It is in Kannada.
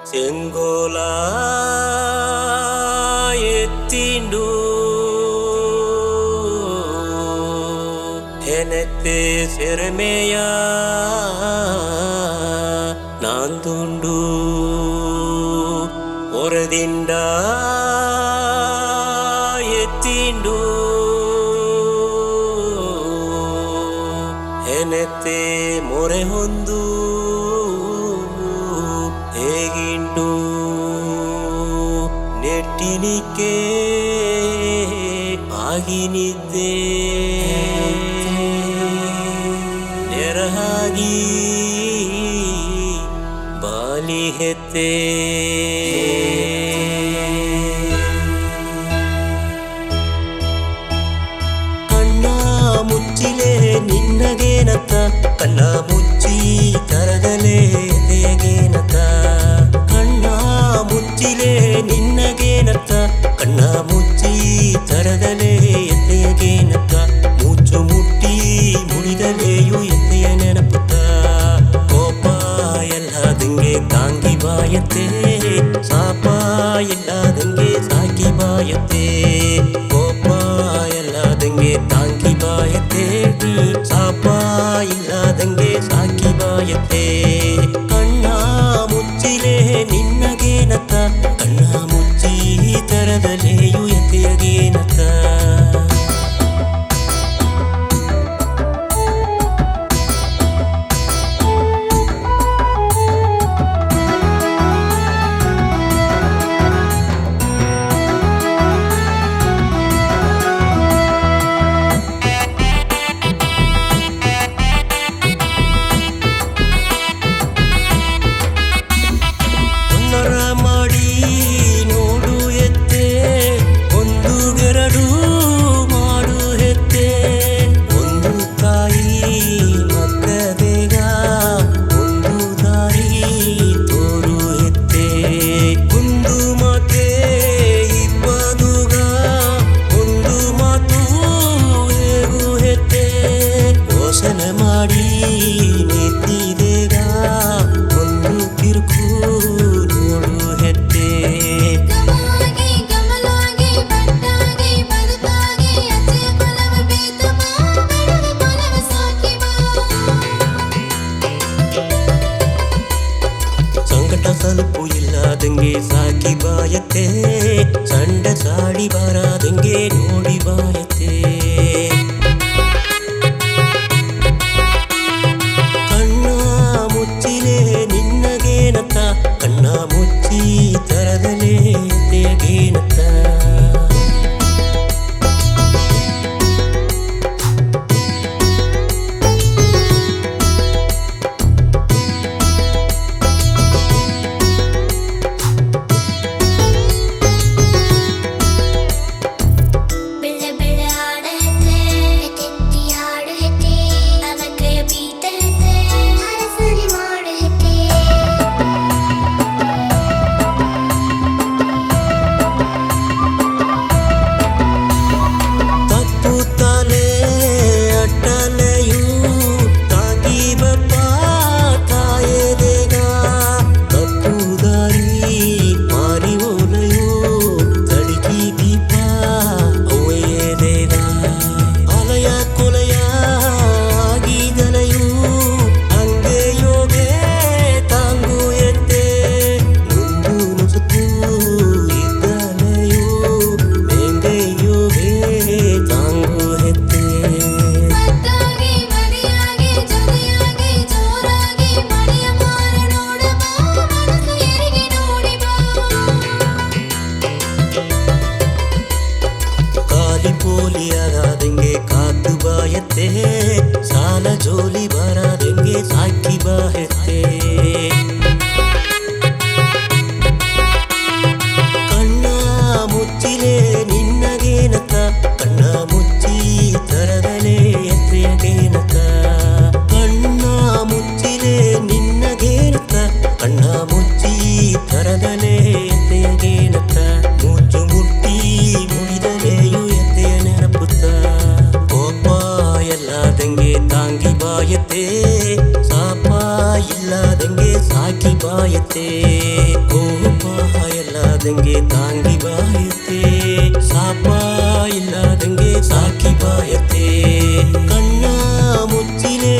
ചെങ്കോല എത്തിണ്ടു എനത്തെ സെരമേയ നാന്തുണ്ടു ഒരദിണ്ട എത്തിണ്ടു ಎನತೆ ಮೊರೆ ಹೊಂದು ಹೇಗಿಂಡು ನೆಟ್ಟಿನಿಕೆ ಆಗಿನಿದ್ದೆ ನೆರಹಾಗಿ ಬಾಲಿ ಹೆತ್ತೆ ಮುಚ್ಚಿಲೆ ನಿನ್ನಗೇನತ್ತ ಕಣ್ಣ ಮುಚ್ಚಿ ತರದಲೇ ಎದೆಯಗೇನತ್ತ ಕಣ್ಣ ಮುಚ್ಚಿಲೆ ನಿನ್ನಗೇನತ್ತ ಕಣ್ಣ ಮುಚ್ಚಿ ತರದಲೇ ಎದೆಯಗೇನತ್ತ ಮುಚ್ಚು ಮುಟ್ಟಿ ಮುಡಿದಲೆಯು ಎದೆಯ ನೆನಪುತ್ತ ಕೋಪ ಎಲ್ಲದಂಗೆ ತಾಂಗಿ ಬಾಯತ್ತೆ ಸಾಪ ಎಲ್ಲದಂಗೆ ಸಾಕಿ ಬಾಯತ್ತೆ ಕೋಪ ಎಲ್ಲದಂಗೆ ತಾಂಗಿ ಬಾಯತ್ತೆ ಸಾಪ ಇಲ್ಲದಂಗೆ ಸಾಕಿ ಬಾಯತ್ತೆ ಕಣ್ಣ ಮುಚ್ಚಿಲೆ ನಿನ್ನಗೇನತ್ತ ಕಣ್ಣ ಮುಚ್ಚಿ ತರದಲೆಯು ಎದೆಯಗೇನತ್ತ ಮಾಡಿ ನೆತ್ತಿದೆಗ ಒಂದು ಕಿರುಕು ನೋಡು ಹೆತ್ತೆ ಸಂಕಟ ಸಲುಪು ಇಲ್ಲದಂಗೆ ಸಾಕಿ ಬಾಯತ್ತೆ ಸಂಡ ಸಾಡಿ ಬಾರದಂಗೆ ನೋಡಿ ಬಾಯತ್ತೆ ಕಣ್ಣ ಮುಚ್ಚಿ ತರದಲೇ ಎದೆಯಗೇನತ್ತ ಪೋಲಿಯಾದಂಗೆ ಕಾತು ಬಾಯತ್ತೆ ಸಾಲ ಜೋಲಿ ಬಾರದಂಗೆ ಸಾಕಿ ಬಾಯತ್ತೆ ಕಣ್ಣ ಮುಚ್ಚಿಲೆ ನಿನ್ನಗೇನತ್ತ ಕಣ್ಣ ಮುಚ್ಚಿ ತರದಲೇ ಎದೆಯಗೇನತ್ತ ಕಣ್ಣ ಮುಚ್ಚಿಲೆ ನಿನ್ನಗೇನತ್ತ ಕಣ್ಣ ಮುಚ್ಚಿ ತರದಲೇ ಎದೆಯಗೇನತ್ತ ಮುಚ್ಚು ಮುಟ್ಟಿ ಮುಡಿದಲೆಯು ಎದೆಯ ನೆನಪುತ್ತ ಕೋಪ ಎಲ್ಲದಂಗೆ ತಾಂಗಿ ಬಾಯತ್ತೆ ಸಾಪ ಇಲ್ಲ ಸಾಕಿ ಬಾಯತ್ತೆ ಕೋಪ ಎಲ್ಲಾದಂಗೆ ತಾಂಗಿ ಬಾಯತ್ತೆ ಸಾಪ ಇಲ್ಲದಂಗೆ ಸಾಕಿ ಬಾಯತ್ತೆ ಕಣ್ಣ ಮುಚ್ಚಿಲೆ